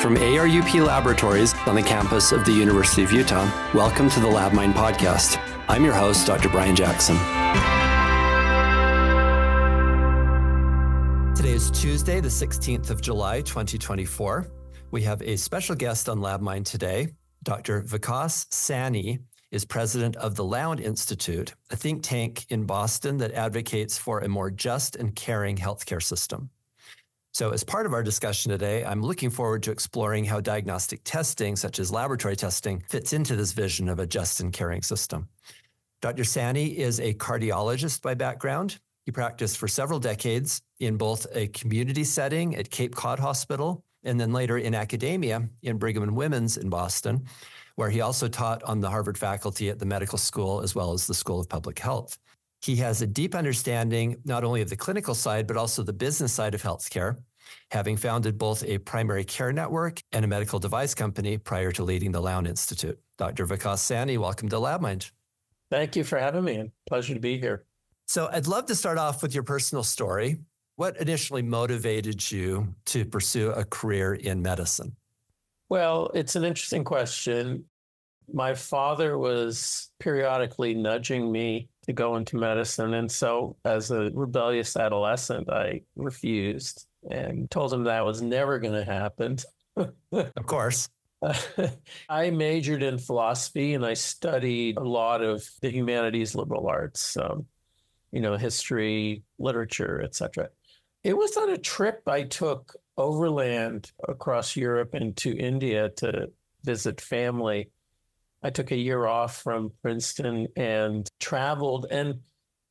from ARUP Laboratories on the campus of the University of Utah. Welcome to the LabMind podcast. I'm your host, Dr. Brian Jackson. Today is Tuesday, the 16th of July, 2024. We have a special guest on LabMind today. Dr. Vikas Saini is president of the Lown Institute, a think tank in Boston that advocates for a more just and caring healthcare system. So as part of our discussion today, I'm looking forward to exploring how diagnostic testing, such as laboratory testing, fits into this vision of a just and caring system. Dr. Saini is a cardiologist by background. He practiced for several decades in both a community setting at Cape Cod Hospital and then later in academia in Brigham and Women's in Boston, where he also taught on the Harvard faculty at the medical school as well as the School of Public Health. He has a deep understanding not only of the clinical side, but also the business side of healthcare, having founded both a primary care network and a medical device company prior to leading the Lown Institute. Dr. Vikas Saini, welcome to LabMind. Thank you for having me. Pleasure to be here. So I'd love to start off with your personal story. What initially motivated you to pursue a career in medicine? Well, it's an interesting question. My father was periodically nudging me to go into medicine. And so as a rebellious adolescent, I refused and told him that was never going to happen. Of course. I majored in philosophy and I studied a lot of the humanities, liberal arts, history, literature, etc. It was on a trip I took overland across Europe and to India to visit family. I took a year off from Princeton and traveled. And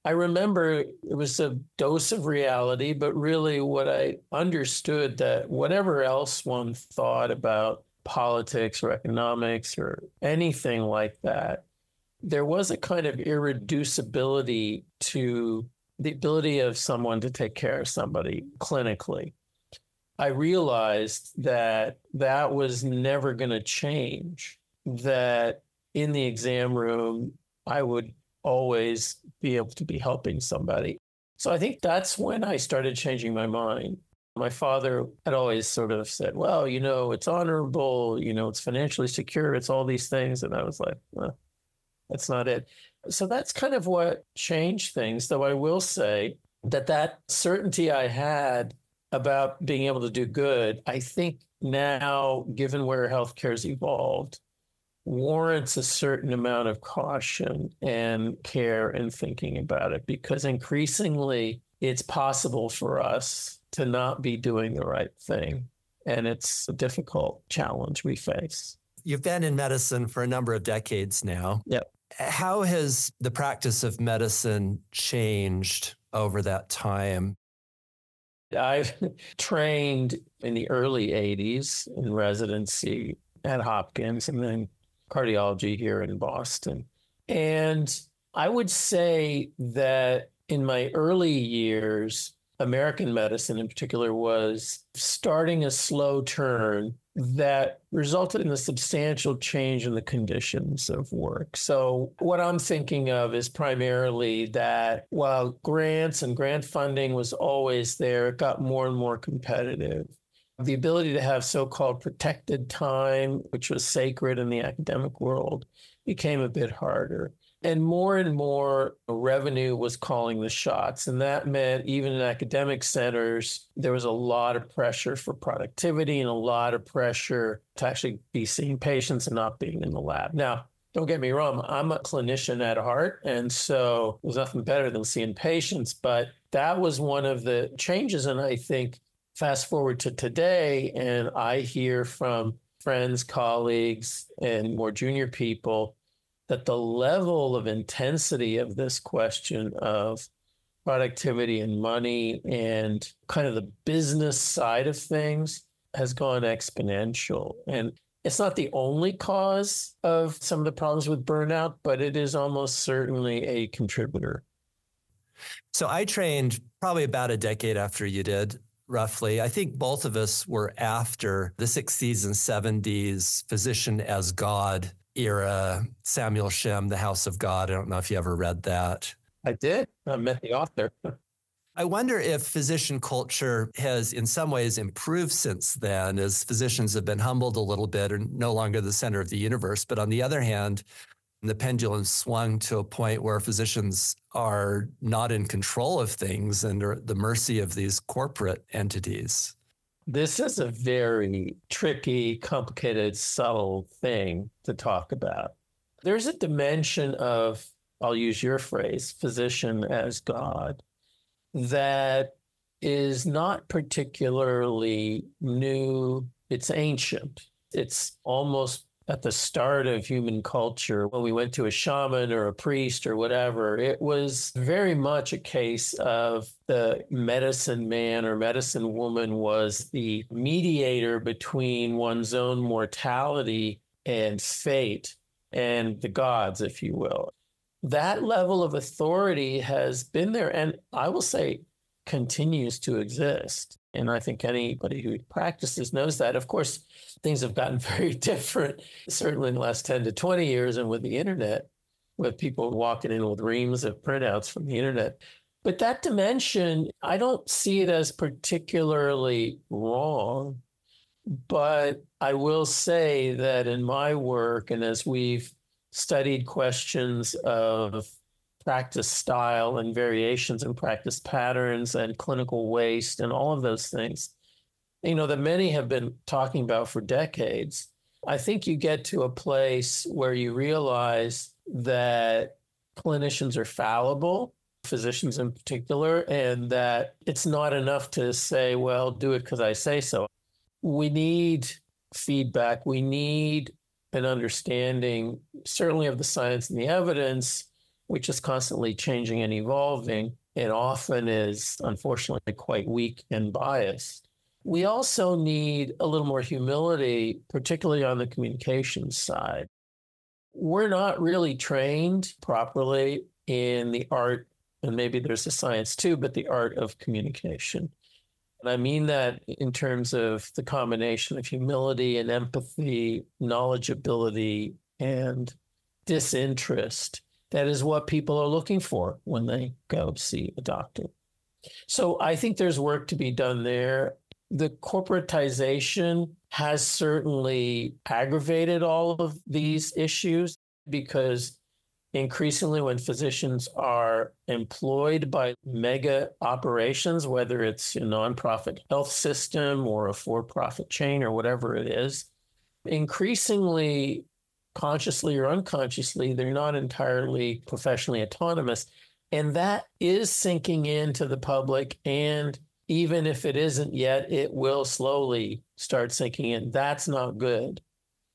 I remember it was a dose of reality, but really what I understood that whatever else one thought about politics or economics or anything like that, there was a kind of irreducibility to the ability of someone to take care of somebody clinically. I realized that that was never going to change, that in the exam room, I would always be able to be helping somebody. So I think that's when I started changing my mind. My father had always sort of said, well, it's honorable, it's financially secure, it's all these things. And I was like, well, that's not it. So that's kind of what changed things, though I will say that certainty I had about being able to do good, I think now, given where healthcare has evolved, warrants a certain amount of caution and care in thinking about it, because increasingly it's possible for us to not be doing the right thing. And it's a difficult challenge we face. You've been in medicine for a number of decades now. Yep. How has the practice of medicine changed over that time? I've trained in the early 80s in residency at Hopkins and then cardiology here in Boston. And I would say that in my early years, American medicine in particular was starting a slow turn that resulted in a substantial change in the conditions of work. So what I'm thinking of is primarily that while grants and grant funding was always there, it got more and more competitive. The ability to have so-called protected time, which was sacred in the academic world, became a bit harder. And more revenue was calling the shots. And that meant even in academic centers, there was a lot of pressure for productivity and a lot of pressure to actually be seeing patients and not being in the lab. Now, don't get me wrong, I'm a clinician at heart, and so there's nothing better than seeing patients. But that was one of the changes. And I think fast forward to today, and I hear from friends, colleagues, and more junior people that the level of intensity of this question of productivity and money and kind of the business side of things has gone exponential. And it's not the only cause of some of the problems with burnout, but it is almost certainly a contributor. So I trained probably about a decade after you did, roughly. I think both of us were after the 60s and 70s physician as God era, Samuel Shem, The House of God. I don't know if you ever read that. I did. I met the author. I wonder if physician culture has in some ways improved since then, as physicians have been humbled a little bit and no longer the center of the universe. But on the other hand, the pendulum swung to a point where physicians are not in control of things and are at the mercy of these corporate entities. This is a very tricky, complicated, subtle thing to talk about. There's a dimension of, I'll use your phrase, physician as God, that is not particularly new. It's ancient. It's almost at the start of human culture. When we went to a shaman or a priest or whatever, it was very much a case of the medicine man or medicine woman was the mediator between one's own mortality and fate and the gods, if you will. That level of authority has been there, and I will say continues to exist. And I think anybody who practices knows that. Of course, things have gotten very different, certainly in the last 10 to 20 years, and with the internet, with people walking in with reams of printouts from the internet. But that dimension, I don't see it as particularly wrong. But I will say that in my work, and as we've studied questions of practice style and variations in practice patterns and clinical waste and all of those things, that many have been talking about for decades, I think you get to a place where you realize that clinicians are fallible, physicians in particular, and that it's not enough to say, well, do it because I say so. We need feedback. We need an understanding, certainly of the science and the evidence, which is constantly changing and evolving, and often is, unfortunately, quite weak and biased. We also need a little more humility, particularly on the communications side. We're not really trained properly in the art, and maybe there's a science too, but the art of communication. And I mean that in terms of the combination of humility and empathy, knowledgeability, and disinterest. That is what people are looking for when they go see a doctor. So I think there's work to be done there. The corporatization has certainly aggravated all of these issues because increasingly when physicians are employed by mega operations, whether it's a nonprofit health system or a for-profit chain or whatever it is, increasingly, consciously or unconsciously, they're not entirely professionally autonomous. And that is sinking into the public. And even if it isn't yet, it will slowly start sinking in. That's not good.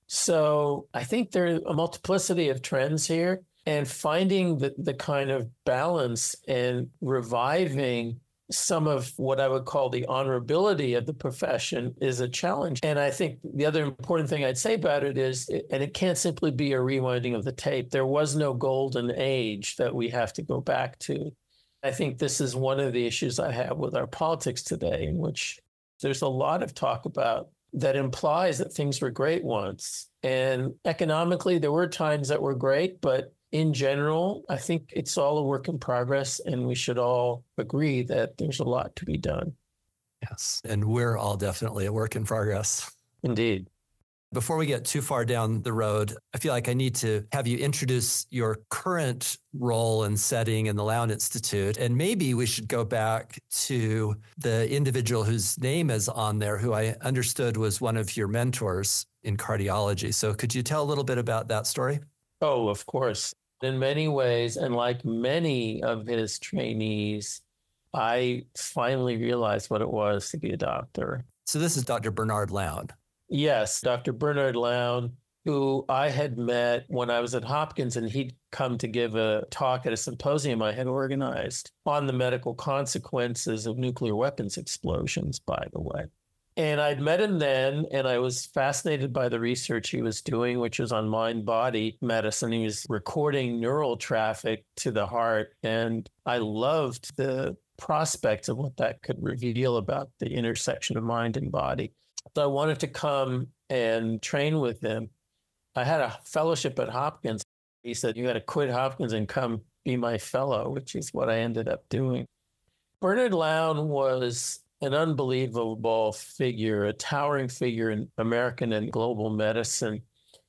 So I think there are a multiplicity of trends here, and finding the kind of balance and reviving some of what I would call the honorability of the profession is a challenge. And I think the other important thing I'd say about it is, and it can't simply be a rewinding of the tape, there was no golden age that we have to go back to. I think this is one of the issues I have with our politics today, in which there's a lot of talk about that implies that things were great once. And economically, there were times that were great, but in general, I think it's all a work in progress, and we should all agree that there's a lot to be done. Yes, and we're all definitely a work in progress. Indeed. Before we get too far down the road, I feel like I need to have you introduce your current role and setting in the Lown Institute. And maybe we should go back to the individual whose name is on there, who I understood was one of your mentors in cardiology. So could you tell a little bit about that story? Oh, of course. In many ways, and like many of his trainees, I finally realized what it was to be a doctor. So this is Dr. Bernard Lown. Yes, Dr. Bernard Lown, who I had met when I was at Hopkins, and he'd come to give a talk at a symposium I had organized on the medical consequences of nuclear weapons explosions, by the way. And I'd met him then, and I was fascinated by the research he was doing, which was on mind-body medicine. He was recording neural traffic to the heart, and I loved the prospects of what that could reveal about the intersection of mind and body. So I wanted to come and train with him. I had a fellowship at Hopkins. He said, you got to quit Hopkins and come be my fellow, which is what I ended up doing. Bernard Lown was an unbelievable figure, a towering figure in American and global medicine.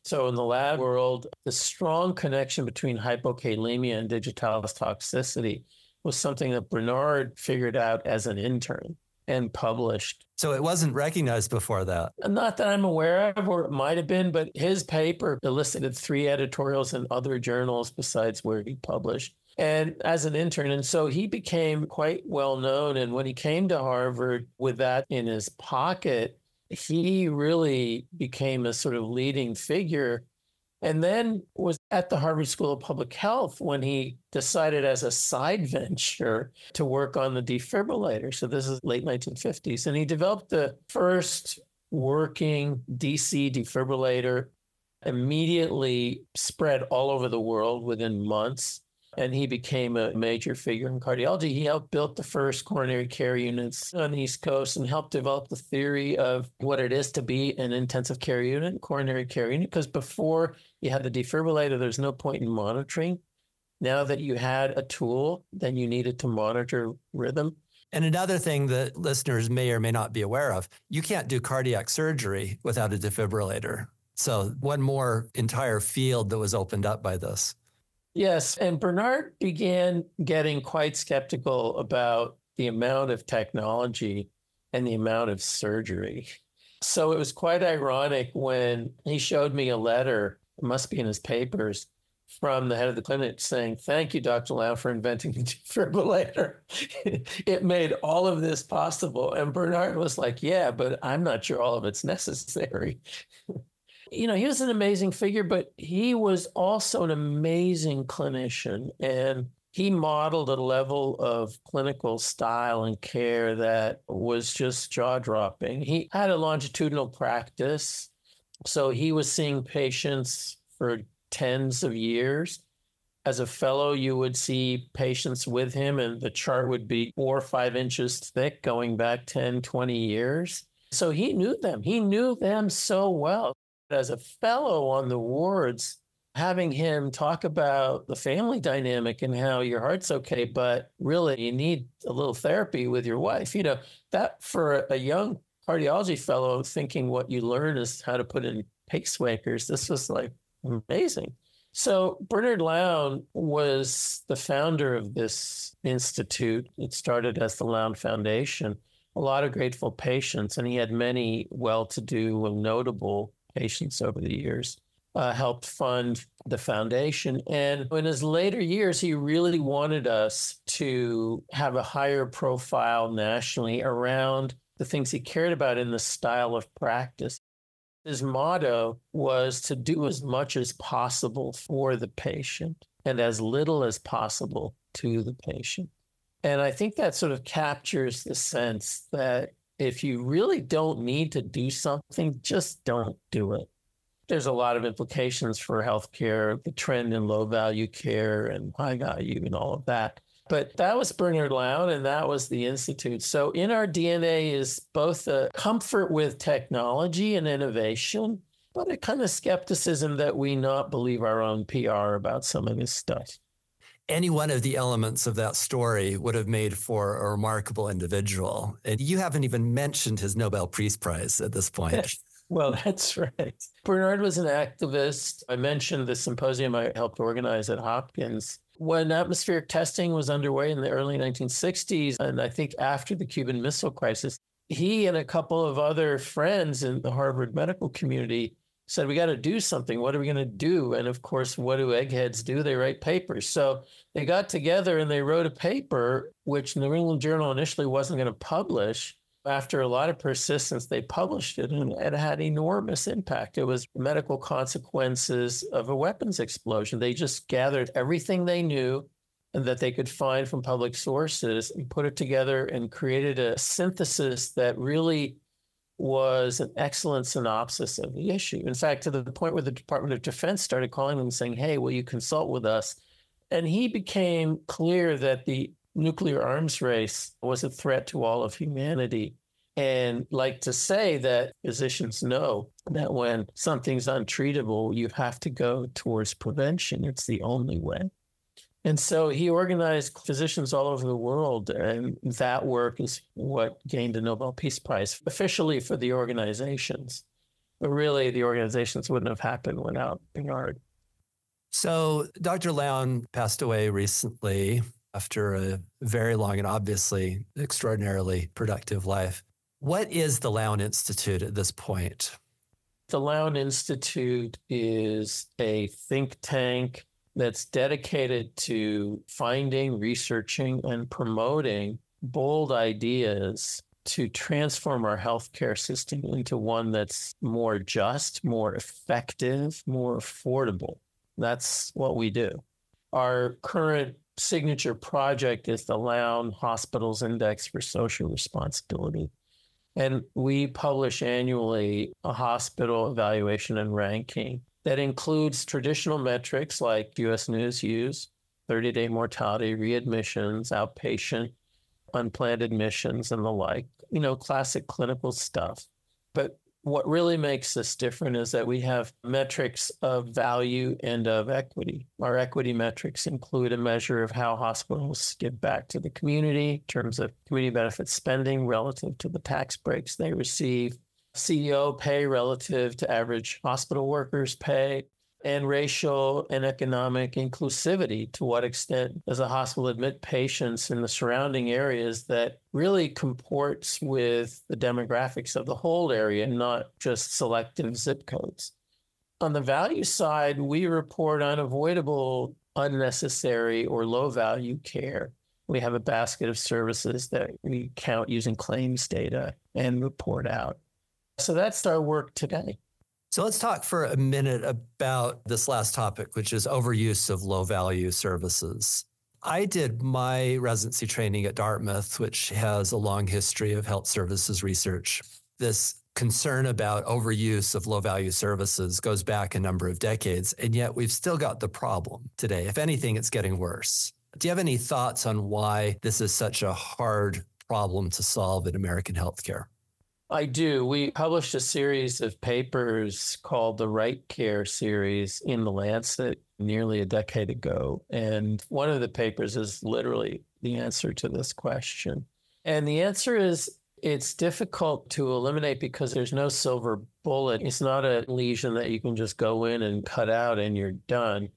So in the lab world, the strong connection between hypokalemia and digitalis toxicity was something that Bernard figured out as an intern and published. So it wasn't recognized before that? Not that I'm aware of, or it might have been, but his paper elicited 3 editorials in other journals besides where he published. And as an intern, and so he became quite well known. And when he came to Harvard with that in his pocket, he really became a sort of leading figure. And then was at the Harvard School of Public Health when he decided as a side venture to work on the defibrillator. So this is late 1950s. And he developed the first working DC defibrillator, immediately spread all over the world within months. And he became a major figure in cardiology. He helped build the first coronary care units on the East Coast and helped develop the theory of what it is to be an intensive care unit, coronary care unit, because before you had the defibrillator, there's no point in monitoring. Now that you had a tool, then you needed to monitor rhythm. And another thing that listeners may or may not be aware of, you can't do cardiac surgery without a defibrillator. So one more entire field that was opened up by this. Yes, and Bernard began getting quite skeptical about the amount of technology and the amount of surgery. So it was quite ironic when he showed me a letter, it must be in his papers, from the head of the clinic saying, "Thank you, Dr. Lown, for inventing the defibrillator. It made all of this possible." And Bernard was like, "Yeah, but I'm not sure all of it's necessary." You know, he was an amazing figure, but he was also an amazing clinician. And he modeled a level of clinical style and care that was just jaw-dropping. He had a longitudinal practice. So he was seeing patients for tens of years. As a fellow, you would see patients with him, and the chart would be 4 or 5 inches thick going back 10, 20 years. So he knew them. He knew them so well. As a fellow on the wards, having him talk about the family dynamic and how your heart's okay, but really you need a little therapy with your wife. You know, that for a young cardiology fellow thinking what you learn is how to put in pacemakers, this was like amazing. So Bernard Lown was the founder of this institute. It started as the Lown Foundation. A lot of grateful patients, and he had many well-to-do and notable patients over the years, helped fund the foundation. And in his later years, he really wanted us to have a higher profile nationally around the things he cared about in the style of practice. His motto was to do as much as possible for the patient and as little as possible to the patient. And I think that sort of captures the sense that if you really don't need to do something, just don't do it. There's a lot of implications for healthcare, the trend in low value care and high value and all of that. But that was Bernard Lown, and that was the Institute. So in our DNA is both a comfort with technology and innovation, but a kind of skepticism that we not believe our own PR about some of this stuff. Any one of the elements of that story would have made for a remarkable individual. And you haven't even mentioned his Nobel Peace Prize at this point. Well, that's right. Bernard was an activist. I mentioned the symposium I helped organize at Hopkins. When atmospheric testing was underway in the early 1960s, and I think after the Cuban Missile Crisis, he and a couple of other friends in the Harvard medical community said, we got to do something. What are we going to do? And of course, what do eggheads do? They write papers. So they got together and they wrote a paper, which New England Journal initially wasn't going to publish. After a lot of persistence, they published it, and it had enormous impact. It was medical consequences of a weapons explosion. They just gathered everything they knew and that they could find from public sources and put it together and created a synthesis that really was an excellent synopsis of the issue. In fact, to the point where the Department of Defense started calling them saying, hey, will you consult with us? And he became clear that the nuclear arms race was a threat to all of humanity. And like to say that physicians know that when something's untreatable, you have to go towards prevention. It's the only way. And so he organized physicians all over the world. And that work is what gained a Nobel Peace Prize officially for the organizations. But really, the organizations wouldn't have happened without Bernard. So Dr. Lown passed away recently after a very long and obviously extraordinarily productive life. What is the Lown Institute at this point? The Lown Institute is a think tank that's dedicated to finding, researching, and promoting bold ideas to transform our healthcare system into one that's more just, more effective, more affordable. That's what we do. Our current signature project is the Lown Hospitals Index for Social Responsibility. And we publish annually a hospital evaluation and ranking that includes traditional metrics like U.S. News use, 30-day mortality, readmissions, outpatient, unplanned admissions, and the like, classic clinical stuff. But what really makes us different is that we have metrics of value and of equity. Our equity metrics include a measure of how hospitals give back to the community in terms of community benefit spending relative to the tax breaks they receive, CEO pay relative to average hospital workers' pay, and racial and economic inclusivity. To what extent does a hospital admit patients in the surrounding areas that really comports with the demographics of the whole area, not just selective zip codes? On the value side, we report unavoidable, unnecessary, or low-value care. We have a basket of services that we count using claims data and report out. So that's our work today. So let's talk for a minute about this last topic, which is overuse of low-value services. I did my residency training at Dartmouth, which has a long history of health services research. This concern about overuse of low-value services goes back a number of decades, and yet we've still got the problem today. If anything, it's getting worse. Do you have any thoughts on why this is such a hard problem to solve in American healthcare? I do. We published a series of papers called the Right Care series in The Lancet nearly a decade ago. And one of the papers is literally the answer to this question. And the answer is it's difficult to eliminate because there's no silver bullet. It's not a lesion that you can just go in and cut out and you're done.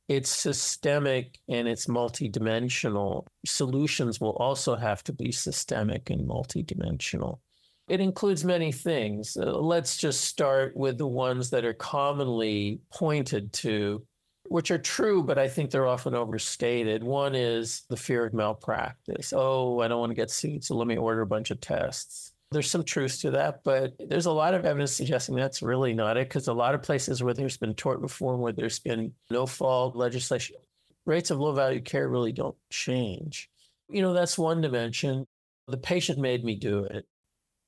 It's systemic and it's multidimensional. Solutions will also have to be systemic and multidimensional. It includes many things. Let's just start with the ones that are commonly pointed to, which are true, but I think they're often overstated. One is the fear of malpractice. Oh, I don't want to get sued, so let me order a bunch of tests. There's some truth to that, but there's a lot of evidence suggesting that's really not it, because a lot of places where there's been tort reform, where there's been no-fault legislation, rates of low-value care really don't change. That's one dimension. The patient made me do it.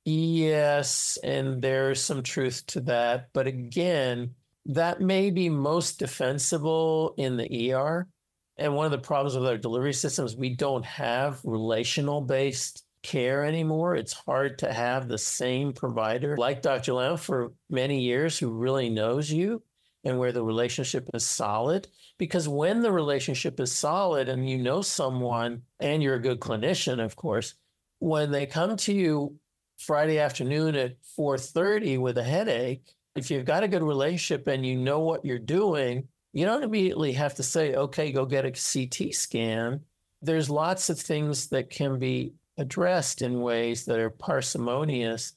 Yes, and there's some truth to that. But again, that may be most defensible in the ER. And one of the problems with our delivery systems, we don't have relational-based care anymore. It's hard to have the same provider like Dr. Lown for many years who really knows you and where the relationship is solid. Because when the relationship is solid and you know someone and you're a good clinician, of course, when they come to you Friday afternoon at 4:30 with a headache, if you've got a good relationship and you know what you're doing, you don't immediately have to say, okay, go get a CT scan. There's lots of things that can be addressed in ways that are parsimonious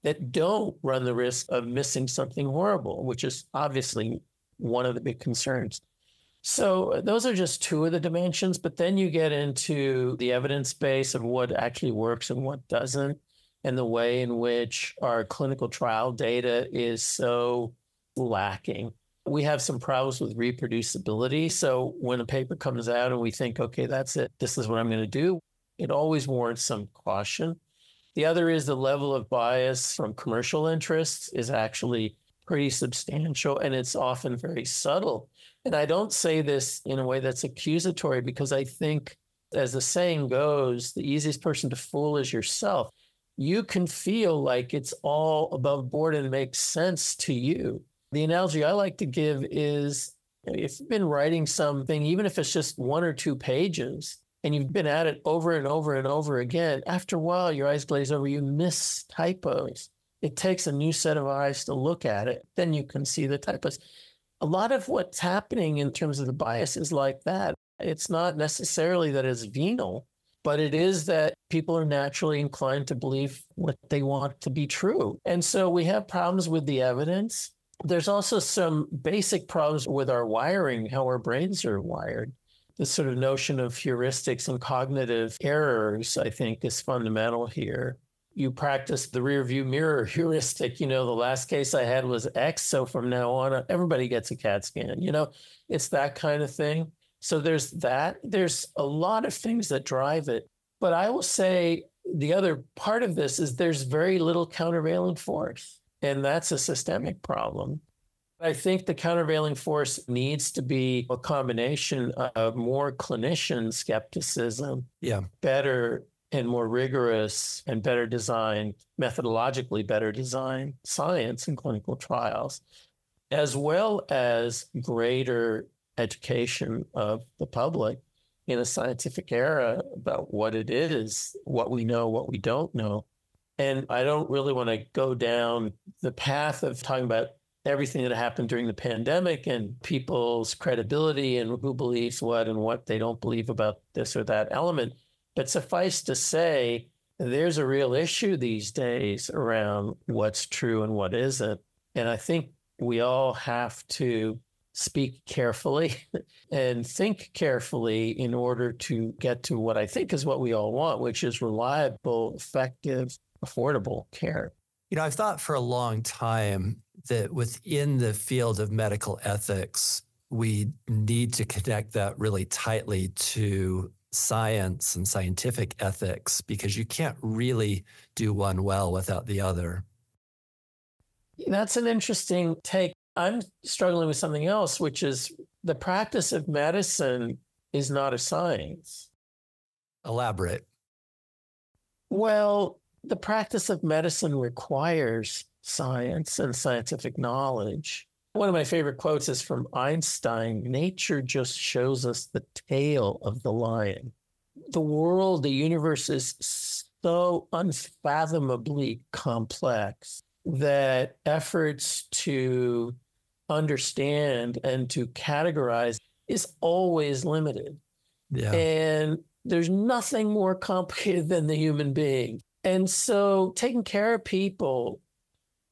that don't run the risk of missing something horrible, which is obviously one of the big concerns. So those are just two of the dimensions, but then you get into the evidence base of what actually works and what doesn't, and the way in which our clinical trial data is so lacking. We have some problems with reproducibility. So when a paper comes out and we think, okay, that's it, this is what I'm going to do, it always warrants some caution. The other is the level of bias from commercial interests is actually pretty substantial, and it's often very subtle. And I don't say this in a way that's accusatory, because I think, as the saying goes, the easiest person to fool is yourself. You can feel like it's all above board and makes sense to you. The analogy I like to give is If you've been writing something, even if it's just 1 or 2 pages, and you've been at it over and over and over again, after a while, your eyes glaze over, you miss typos. It takes a new set of eyes to look at it. Then you can see the typos. A lot of what's happening in terms of the bias is like that. It's not necessarily that it's venal, but it is that people are naturally inclined to believe what they want to be true. And so we have problems with the evidence. There's also some basic problems with our wiring, how our brains are wired. This sort of notion of heuristics and cognitive errors, I think, is fundamental here. You practice the rear view mirror heuristic. The last case I had was X, so from now on, everybody gets a CAT scan. It's that kind of thing. So there's that. There's a lot of things that drive it. But I will say the other part of this is there's very little countervailing force, and that's a systemic problem. I think the countervailing force needs to be a combination of more clinician skepticism, better and more rigorous and better designed, methodologically better designed science and clinical trials, as well as greater education of the public in a scientific era about what it is, what we know, what we don't know. And I don't really want to go down the path of talking about everything that happened during the pandemic and people's credibility and who believes what and what they don't believe about this or that element. But suffice to say, there's a real issue these days around what's true and what isn't. And I think we all have to speak carefully and think carefully in order to get to what I think is what we all want, which is reliable, effective, affordable care. I've thought for a long time that within the field of medical ethics, we need to connect that really tightly to science and scientific ethics, because you can't really do one well without the other. That's an interesting take. I'm struggling with something else, which is the practice of medicine is not a science. Elaborate. Well, the practice of medicine requires science and scientific knowledge. One of my favorite quotes is from Einstein: nature just shows us the tail of the lion. The world, the universe is so unfathomably complex that efforts to understand and to categorize is always limited. Yeah. And there's nothing more complicated than the human being. And so taking care of people,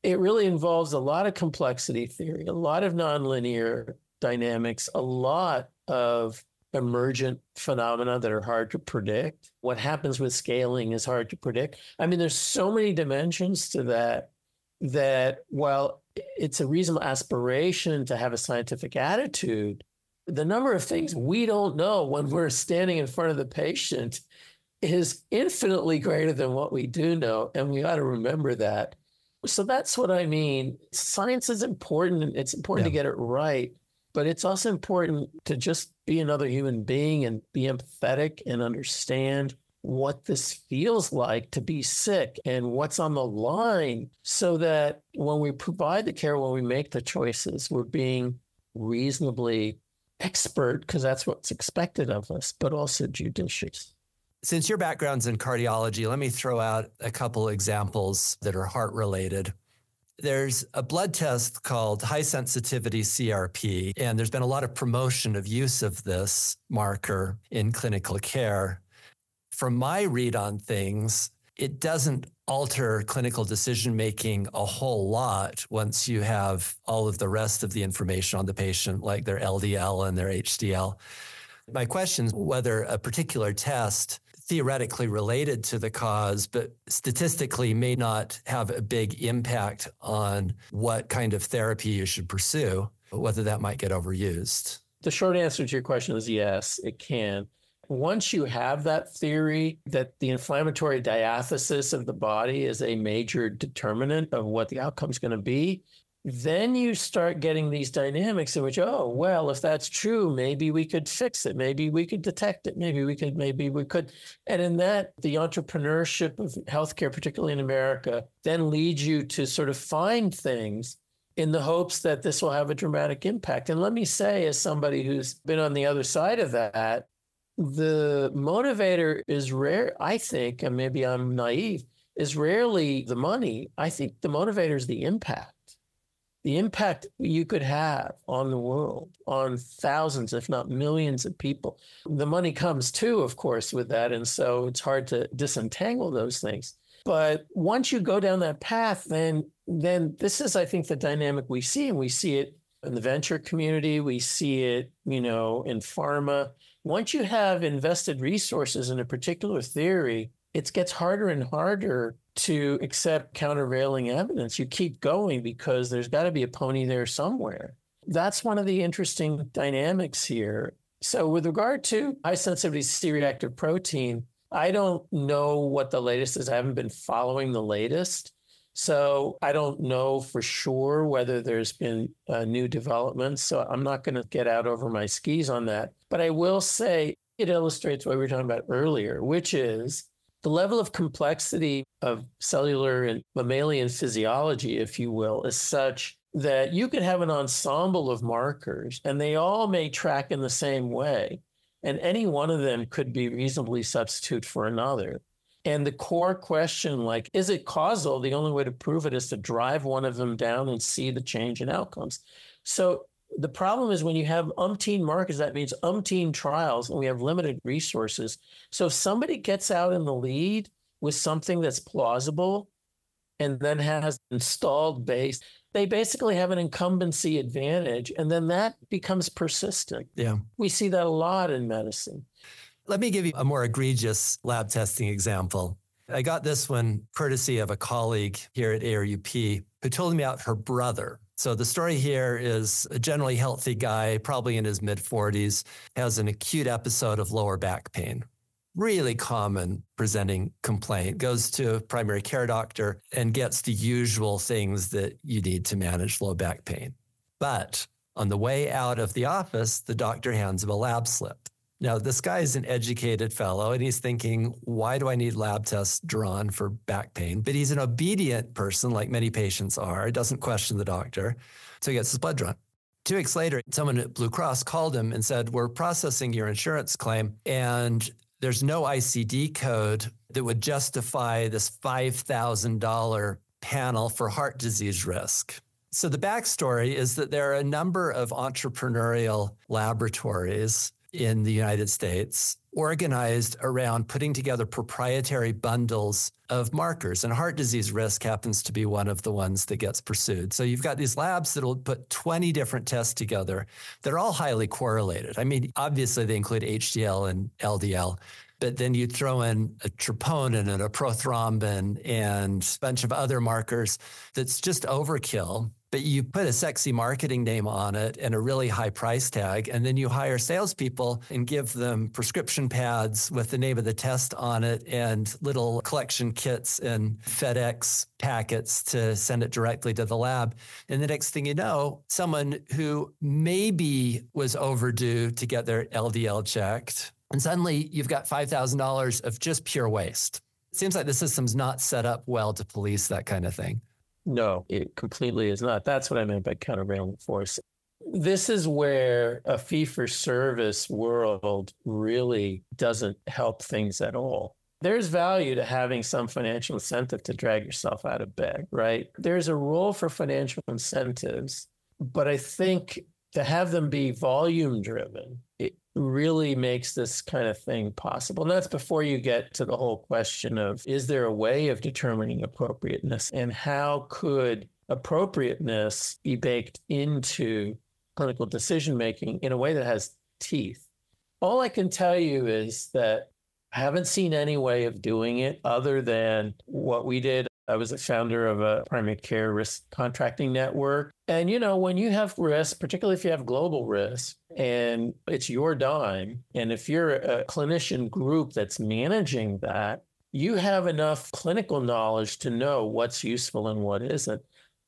it really involves a lot of complexity theory, a lot of nonlinear dynamics, a lot of emergent phenomena that are hard to predict. What happens with scaling is hard to predict. I mean, there's so many dimensions to that while it's a reasonable aspiration to have a scientific attitude, the number of things we don't know when we're standing in front of the patient is infinitely greater than what we do know. And we ought to remember that. So that's what I mean. Science is important, and it's important to get it right, but it's also important to just be another human being and be empathetic and understand what this feels like to be sick and what's on the line, so that when we provide the care, when we make the choices, we're being reasonably expert, because that's what's expected of us, but also judicious. Since your background's in cardiology, let me throw out a couple examples that are heart related. There's a blood test called high sensitivity CRP, and there's been a lot of promotion of use of this marker in clinical care. From my read on things, it doesn't alter clinical decision-making a whole lot once you have all of the rest of the information on the patient, like their LDL and their HDL. My question is whether a particular test theoretically related to the cause, but statistically may not have a big impact on what kind of therapy you should pursue, whether that might get overused. The short answer to your question is yes, it can. Once you have that theory that the inflammatory diathesis of the body is a major determinant of what the outcome is going to be, then you start getting these dynamics in which, oh, well, if that's true, maybe we could fix it. Maybe we could detect it. Maybe we could. And in that, the entrepreneurship of healthcare, particularly in America, then leads you to sort of find things in the hopes that this will have a dramatic impact. And let me say, as somebody who's been on the other side of that, the motivator is rare, I think, and maybe I'm naive, is rarely the money. I think the motivator is the impact you could have on the world, on thousands, if not millions of people. The money comes too, of course, with that. And so it's hard to disentangle those things. But once you go down that path, then this is, I think, the dynamic we see. And we see it in the venture community. We see it, in pharma. Once you have invested resources in a particular theory, it gets harder and harder to accept countervailing evidence. You keep going because there's got to be a pony there somewhere. That's one of the interesting dynamics here. So with regard to high sensitivity C-reactive protein, I don't know what the latest is. I haven't been following the latest. So I don't know for sure whether there's been new developments. So I'm not going to get out over my skis on that. But I will say it illustrates what we were talking about earlier, which is the level of complexity of cellular and mammalian physiology, if you will, is such that you could have an ensemble of markers and they all may track in the same way. And any one of them could be reasonably substitute for another. And the core question, like, is it causal? The only way to prove it is to drive one of them down and see the change in outcomes. So the problem is when you have umpteen markers, that means umpteen trials, and we have limited resources. So if somebody gets out in the lead with something that's plausible and then has installed base, they basically have an incumbency advantage, and then that becomes persistent. Yeah. We see that a lot in medicine. Let me give you a more egregious lab testing example. I got this one courtesy of a colleague here at ARUP who told me about her brother. So the story here is a generally healthy guy, probably in his mid-40s, has an acute episode of lower back pain. Really common presenting complaint, goes to a primary care doctor and gets the usual things that you need to manage low back pain. But on the way out of the office, the doctor hands him a lab slip. Now, this guy is an educated fellow, and he's thinking, why do I need lab tests drawn for back pain? But he's an obedient person, like many patients are, doesn't question the doctor, so he gets his blood drawn. 2 weeks later, someone at Blue Cross called him and said, we're processing your insurance claim, and there's no ICD code that would justify this $5,000 panel for heart disease risk. So the backstory is that there are a number of entrepreneurial laboratories in the United States organized around putting together proprietary bundles of markers. And heart disease risk happens to be one of the ones that gets pursued. So you've got these labs that will put 20 different tests together that are all highly correlated. I mean, obviously they include HDL and LDL, but then you throw in a troponin and a prothrombin and a bunch of other markers that's just overkill. But you put a sexy marketing name on it and a really high price tag, and then you hire salespeople and give them prescription pads with the name of the test on it and little collection kits and FedEx packets to send it directly to the lab. And the next thing you know, someone who maybe was overdue to get their LDL checked, and suddenly you've got $5,000 of just pure waste. It seems like the system's not set up well to police that kind of thing. No, it completely is not. That's what I meant by countervailing force. This is where a fee-for-service world really doesn't help things at all. There's value to having some financial incentive to drag yourself out of bed, right? There's a role for financial incentives, but I think to have them be volume-driven, it really makes this kind of thing possible. And that's before you get to the whole question of, is there a way of determining appropriateness? And how could appropriateness be baked into clinical decision-making in a way that has teeth? All I can tell you is that I haven't seen any way of doing it other than what we did. I was a founder of a primary care risk contracting network. And, when you have risk, particularly if you have global risk, and it's your dime, and if you're a clinician group that's managing that, you have enough clinical knowledge to know what's useful and what isn't.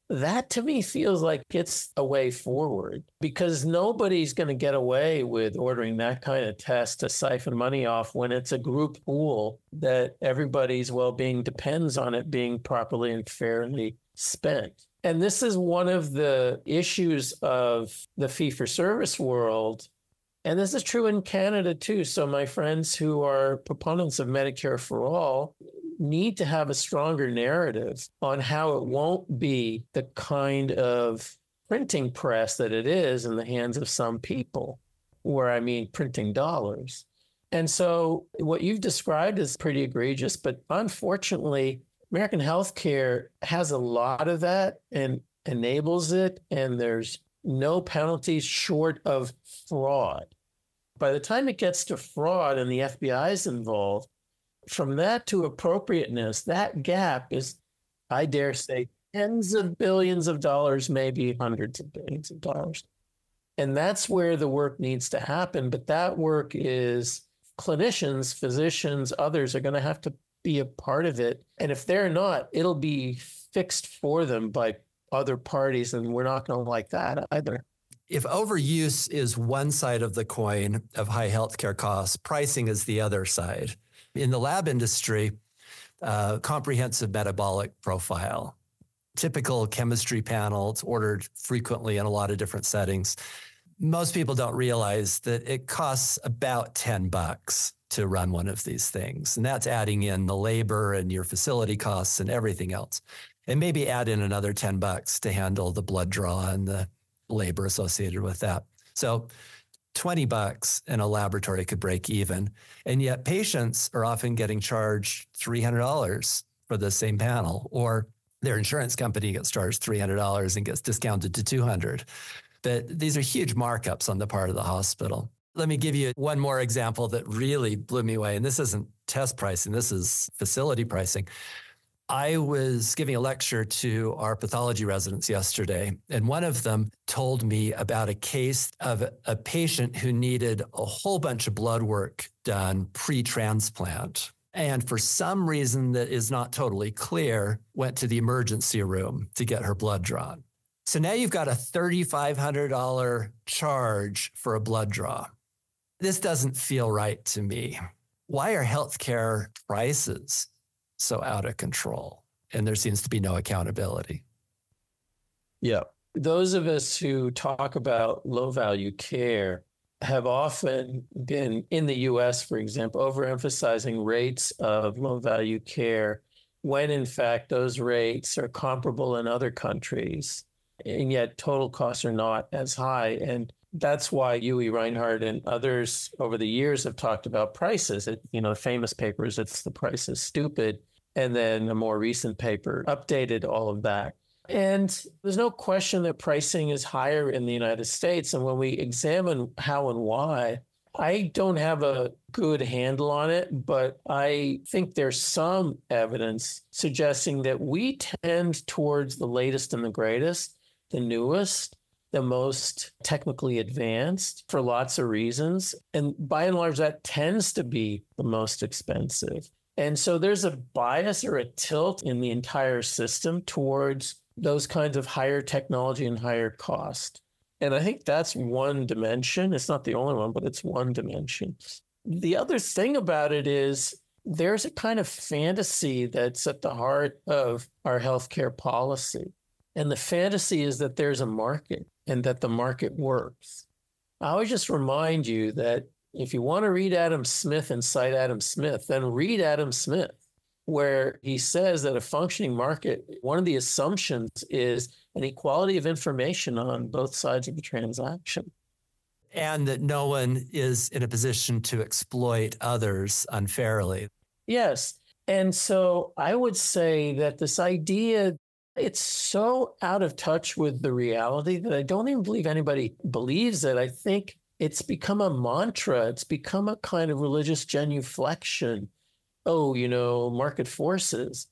That to me feels like it's a way forward, because nobody's going to get away with ordering that kind of test to siphon money off when it's a group pool that everybody's well-being depends on it being properly and fairly spent. And this is one of the issues of the fee-for-service world. And this is true in Canada too. So my friends who are proponents of Medicare for All need to have a stronger narrative on how it won't be the kind of printing press that it is in the hands of some people, where I mean printing dollars. And so what you've described is pretty egregious, but unfortunately, American healthcare has a lot of that and enables it, and there's no penalties short of fraud. By the time it gets to fraud and the FBI is involved, from that to appropriateness, that gap is, I dare say, tens of billions of dollars, maybe hundreds of billions of dollars. And that's where the work needs to happen. But that work is clinicians, physicians, others are going to have to be a part of it. And if they're not, it'll be fixed for them by other parties. And we're not going to like that either. If overuse is one side of the coin of high healthcare costs, pricing is the other side. In the lab industry, comprehensive metabolic profile, typical chemistry panel, it's ordered frequently in a lot of different settings. Most people don't realize that it costs about $10 to run one of these things. And that's adding in the labor and your facility costs and everything else. And maybe add in another $10 to handle the blood draw and the labor associated with that. So $20 in a laboratory could break even. And yet patients are often getting charged $300 for the same panel, or their insurance company gets charged $300 and gets discounted to $200. But these are huge markups on the part of the hospital. Let me give you one more example that really blew me away. And this isn't test pricing, this is facility pricing. I was giving a lecture to our pathology residents yesterday, and one of them told me about a case of a patient who needed a whole bunch of blood work done pre-transplant. And for some reason that is not totally clear, went to the emergency room to get her blood drawn. So now you've got a $3,500 charge for a blood draw. This doesn't feel right to me. Why are healthcare prices so out of control? And there seems to be no accountability. Yeah. Those of us who talk about low value care have often been, in the US, for example, overemphasizing rates of low value care when in fact those rates are comparable in other countries. And yet total costs are not as high. And that's why Yui Reinhardt and others over the years have talked about prices. The famous papers, it's the price is stupid. And then a more recent paper updated all of that. And there's no question that pricing is higher in the United States. And when we examine how and why, I don't have a good handle on it, but I think there's some evidence suggesting that we tend towards the latest and the greatest, the newest, the most technically advanced for lots of reasons. And by and large, that tends to be the most expensive. And so there's a bias or a tilt in the entire system towards those kinds of higher technology and higher cost. And I think that's one dimension. It's not the only one, but it's one dimension. The other thing about it is there's a kind of fantasy that's at the heart of our healthcare policy. And the fantasy is that there's a market and that the market works. I always just remind you that if you want to read Adam Smith and cite Adam Smith, then read Adam Smith, where he says that a functioning market, one of the assumptions is an equality of information on both sides of the transaction. And that no one is in a position to exploit others unfairly. Yes. And so I would say that this idea, it's so out of touch with the reality that I don't even believe anybody believes it. I think it's become a mantra. It's become a kind of religious genuflection. Oh, market forces.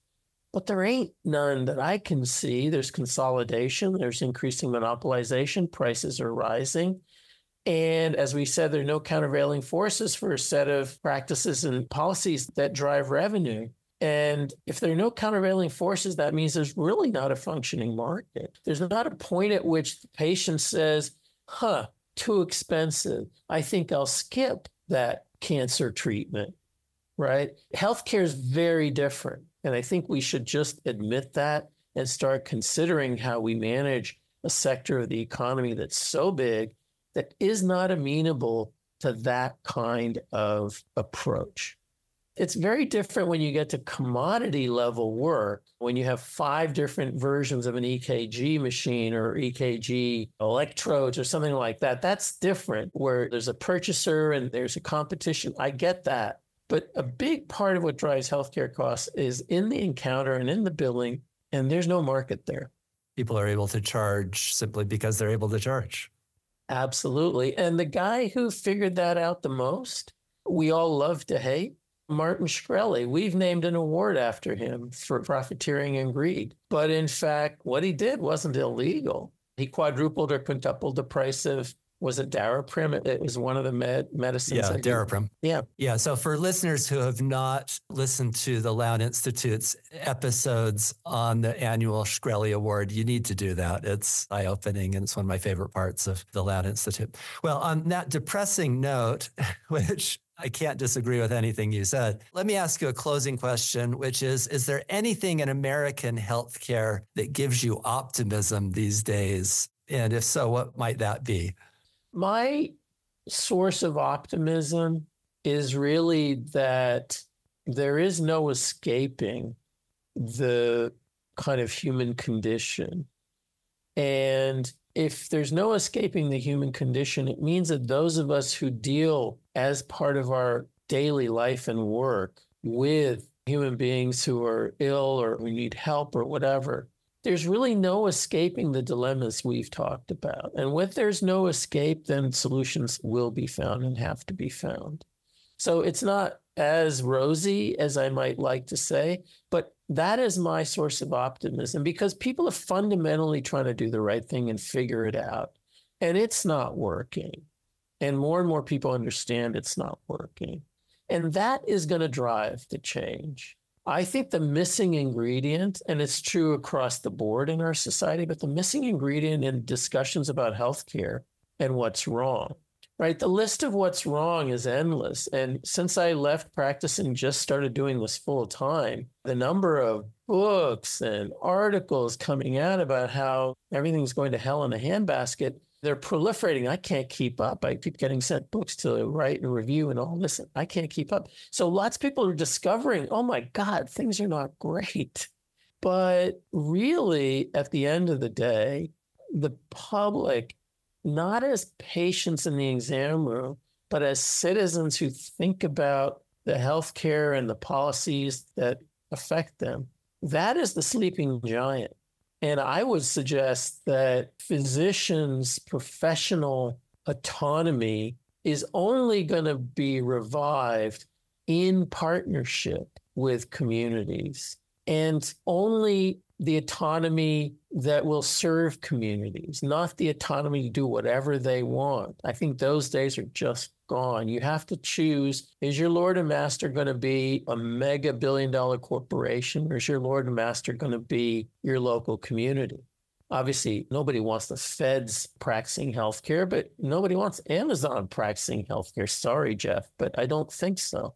But there ain't none that I can see. There's consolidation. There's increasing monopolization. Prices are rising. And as we said, there are no countervailing forces for a set of practices and policies that drive revenue. And if there are no countervailing forces, that means there's really not a functioning market. There's not a point at which the patient says, too expensive. I think I'll skip that cancer treatment, right? Healthcare is very different. And I think we should just admit that and start considering how we manage a sector of the economy that's so big that is not amenable to that kind of approach. It's very different when you get to commodity level work, when you have 5 different versions of an EKG machine or EKG electrodes or something like that. That's different, where there's a purchaser and there's a competition. I get that. But a big part of what drives healthcare costs is in the encounter and in the billing, and there's no market there. People are able to charge simply because they're able to charge. Absolutely. And the guy who figured that out the most, we all love to hate, Martin Shkreli. We've named an award after him for profiteering and greed. But in fact, what he did wasn't illegal. He quadrupled or quintupled the price of, was it Daraprim? It was one of the medicines. Yeah, Daraprim. Yeah. Yeah. So for listeners who have not listened to the Lown Institute's episodes on the annual Shkreli Award, you need to do that. It's eye-opening, and it's one of my favorite parts of the Lown Institute. Well, on that depressing note, which I can't disagree with anything you said, let me ask you a closing question, which is there anything in American healthcare that gives you optimism these days? And if so, what might that be? My source of optimism is really that there is no escaping the kind of human condition. And if there's no escaping the human condition, it means that those of us who deal as part of our daily life and work with human beings who are ill or who need help or whatever, there's really no escaping the dilemmas we've talked about. And when there's no escape, then solutions will be found and have to be found. So it's not as rosy as I might like to say, but that is my source of optimism, because people are fundamentally trying to do the right thing and figure it out. And it's not working. And more people understand it's not working. And that is going to drive the change. I think the missing ingredient, and it's true across the board in our society, but the missing ingredient in discussions about healthcare and what's wrong, right? The list of what's wrong is endless. And since I left practice and just started doing this full time, the number of books and articles coming out about how everything's going to hell in a handbasket, they're proliferating. I can't keep up. I keep getting sent books to write and review and all this. I can't keep up. So lots of people are discovering, oh my God, things are not great. But really, at the end of the day, the public, not as patients in the exam room, but as citizens who think about the healthcare and the policies that affect them, that is the sleeping giant. And I would suggest that physicians' professional autonomy is only going to be revived in partnership with communities, and only the autonomy that will serve communities, not the autonomy to do whatever they want. I think those days are just gone. You have to choose, is your Lord and Master going to be a mega billion-dollar corporation, or is your Lord and Master going to be your local community? Obviously, nobody wants the feds practicing healthcare, but nobody wants Amazon practicing healthcare. Sorry, Jeff, but I don't think so.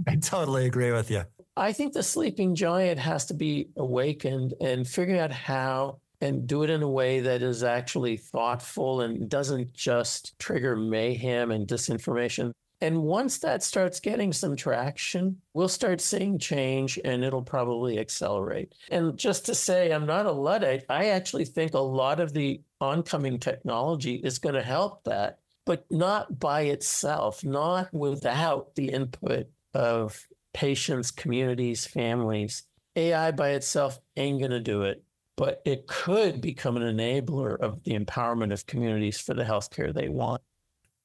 I totally agree with you. I think the sleeping giant has to be awakened and figuring out how, and do it in a way that is actually thoughtful and doesn't just trigger mayhem and disinformation. And once that starts getting some traction, we'll start seeing change, and it'll probably accelerate. And just to say, I'm not a Luddite. I actually think a lot of the oncoming technology is going to help that, but not by itself, not without the input of patients, communities, families. AI by itself ain't going to do it, but it could become an enabler of the empowerment of communities for the healthcare they want.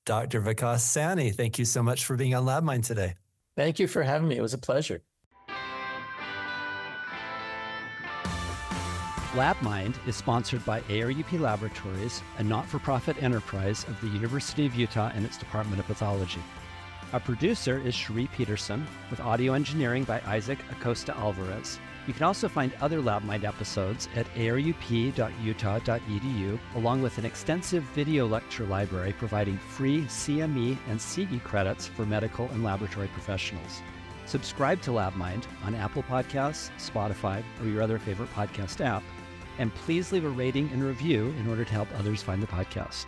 Dr. Vikas Saini, thank you so much for being on LabMind today. Thank you for having me. It was a pleasure. LabMind is sponsored by ARUP Laboratories, a not-for-profit enterprise of the University of Utah and its Department of Pathology. Our producer is Cherie Peterson, with audio engineering by Isaac Acosta Alvarez. You can also find other LabMind episodes at arup.utah.edu, along with an extensive video lecture library providing free CME and CE credits for medical and laboratory professionals. Subscribe to LabMind on Apple Podcasts, Spotify, or your other favorite podcast app, and please leave a rating and review in order to help others find the podcast.